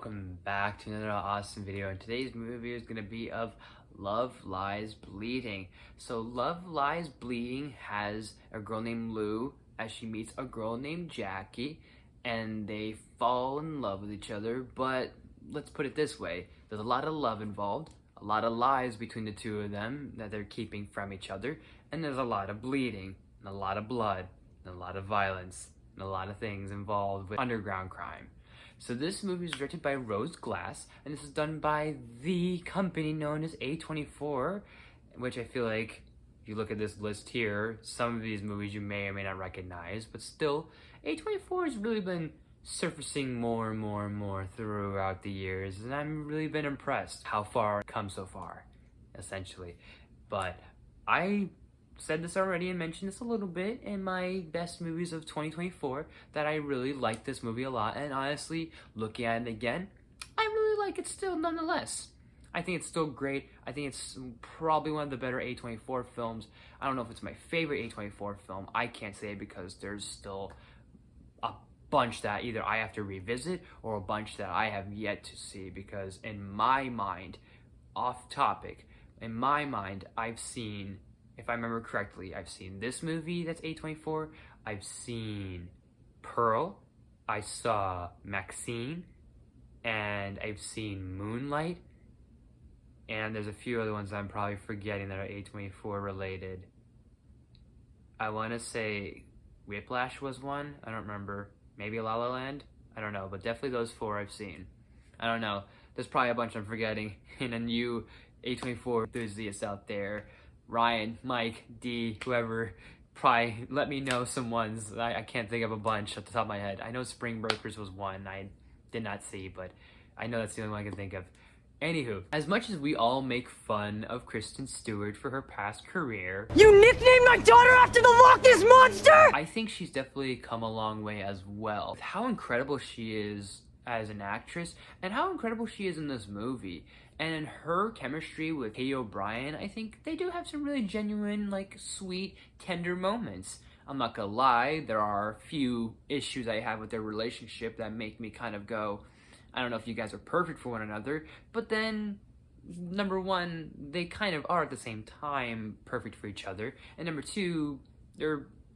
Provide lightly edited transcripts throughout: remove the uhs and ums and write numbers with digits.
welcome back to another awesome video. And today's movie is going to be of Love Lies Bleeding. So Love Lies Bleeding has a girl named Lou as she meets a girl named Jackie, and they fall in love with each other. But let's put it this way, there's a lot of love involved, a lot of lies between the two of them that they're keeping from each other, and there's a lot of bleeding and a lot of blood and a lot of violence and a lot of things involved with underground crime. So this movie is directed by Rose Glass, and this is done by the company known as A24, which I feel like, if you look at this list here, some of these movies you may or may not recognize, but still, A24 has really been surfacing more and more and more throughout the years, and I've really been impressed how far it's come so far, essentially. But I said this already and mentioned this a little bit in my best movies of 2024 that I really like this movie a lot, and honestly, looking at it again, I really like it still nonetheless. I think it's still great. I think it's probably one of the better A24 films. I don't know if it's my favorite A24 film. I can't say it because there's still a bunch that either I have to revisit or a bunch that I have yet to see, because in my mind, off topic, in my mind, I've seen, if I remember correctly, I've seen this movie that's A24, I've seen Pearl, I saw Maxine, and I've seen Moonlight, and there's a few other ones I'm probably forgetting that are A24 related. I want to say Whiplash was one, I don't remember, maybe La La Land, I don't know, but definitely those four I've seen. I don't know, there's probably a bunch I'm forgetting, and a new A24 enthusiasts out there, Ryan, Mike, D, whoever, probably let me know some ones. I can't think of a bunch at the top of my head. I know Spring Breakers was one I did not see, but I know that's the only one I can think of. Anywho, as much as we all make fun of Kristen Stewart for her past career, you nicknamed my daughter after the Loch Ness Monster! I think she's definitely come a long way as well. How incredible she is as an actress, and how incredible she is in this movie. And in her chemistry with Katie O'Brien, I think they do have some really genuine, like, sweet, tender moments. I'm not gonna lie, there are a few issues I have with their relationship that make me kind of go, I don't know if you guys are perfect for one another, but then, number one, they kind of are at the same time perfect for each other, and number two,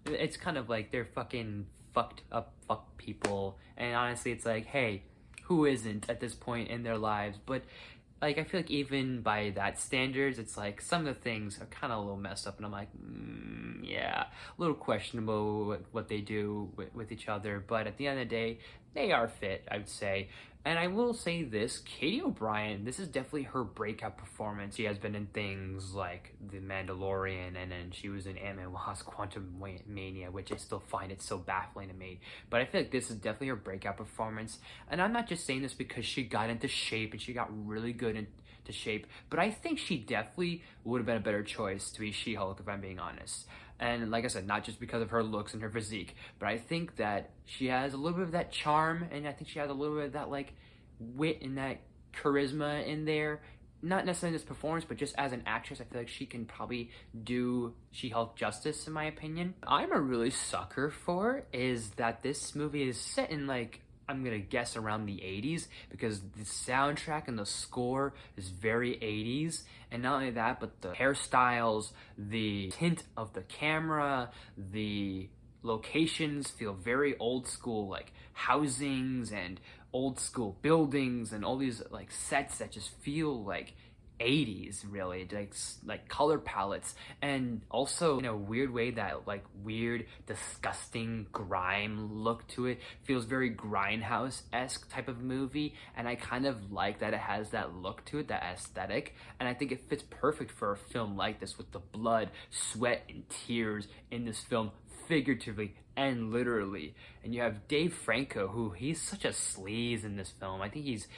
it's kind of like they're fucking fucked up fuck people, and honestly, it's like, hey, who isn't at this point in their lives? But like, I feel like even by that standards, it's like some of the things are kind of a little messed up, and I'm like, yeah, a little questionable what they do with each other, but at the end of the day, they are fit, I would say. And I will say this, Katie O'Brien, this is definitely her breakout performance. She has been in things like The Mandalorian, and then she was in Ant-Man Wasp: Quantumania, which I still find it so baffling to me. But I feel like this is definitely her breakout performance. And I'm not just saying this because she got into shape and she got really good into shape, but I think she definitely would have been a better choice to be She-Hulk, if I'm being honest. And like I said, not just because of her looks and her physique, but I think that she has a little bit of that charm, and I think she has a little bit of that, like, wit and that charisma in there. Not necessarily in this performance, but just as an actress, I feel like she can probably do She-Hulk justice, in my opinion. I'm a really sucker for is that this movie is set in, like, I'm gonna guess around the 80s, because the soundtrack and the score is very 80s, and not only that, but the hairstyles, the tint of the camera, the locations feel very old school, like housings and old school buildings and all these like sets that just feel like 80s, really, like color palettes, and also in a weird way that like weird disgusting grime look to it. Feels very Grindhouse-esque type of movie, and I kind of like that it has that look to it, that aesthetic, and I think it fits perfect for a film like this, with the blood, sweat, and tears in this film, figuratively and literally. And you have davefranco, who he's such a sleaze in this film. I think he's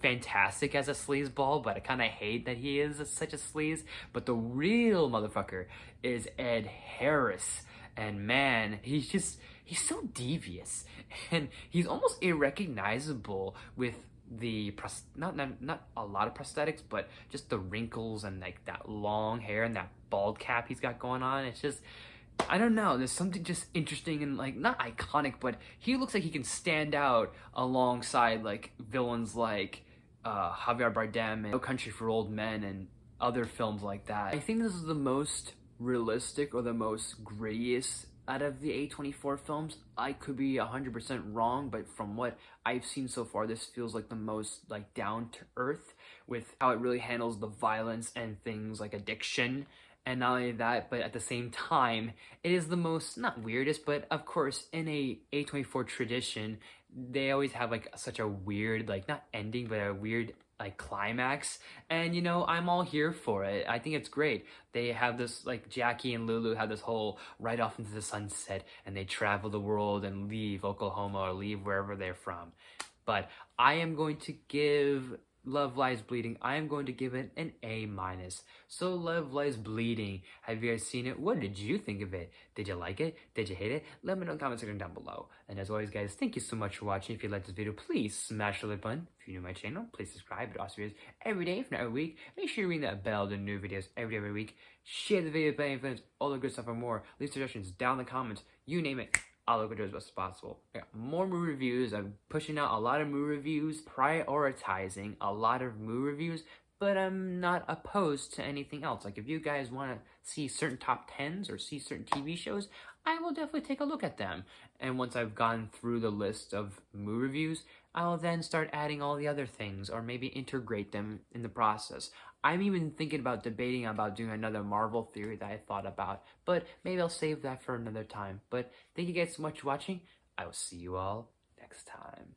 fantastic as a sleazeball, but I kind of hate that he is such a sleaze. But the real motherfucker is edharris, and man, he's so devious, and he's almost irrecognizable with the not a lot of prosthetics, but just the wrinkles and like that long hair and that bald cap he's got going on. It's just, I don't know, there's something just interesting and like not iconic, but he looks like he can stand out alongside like villains like Javier Bardem and No Country for Old Men and other films like that. I think this is the most realistic or the most grittiest out of the A24 films. I could be 100% wrong, but from what I've seen so far, this feels like the most like down to earth with how it really handles the violence and things like addiction. And not only that, but at the same time, it is the most, not weirdest, but of course, in a A24 tradition, they always have like such a weird, like not ending, but a weird like climax. And you know, I'm all here for it. I think it's great. They have this, like Jackie and Lulu have this whole ride off into the sunset and they travel the world and leave Oklahoma or leave wherever they're from. But I am going to give Love Lies Bleeding, I am going to give it an A-. So Love Lies Bleeding, have you guys seen it? What did you think of it? Did you like it? Did you hate it? Let me know in the comment section down below. And as always guys, thank you so much for watching. If you liked this video, please smash the like button. If you're new to my channel, please subscribe. It also videos every day, if not every week. Make sure you ring that bell to new videos every week. Share the video with any friends, all the good stuff and more. Leave suggestions down in the comments. You name it. I'll look at it as best as possible. I got more movie reviews. I'm pushing out a lot of movie reviews, prioritizing a lot of movie reviews, but I'm not opposed to anything else. Like if you guys want to see certain top 10s or see certain TV shows, I will definitely take a look at them. And once I've gone through the list of movie reviews, I'll then start adding all the other things or maybe integrate them in the process. I'm even thinking about debating about doing another Marvel theory that I thought about, but maybe I'll save that for another time. But thank you guys so much for watching. I will see you all next time.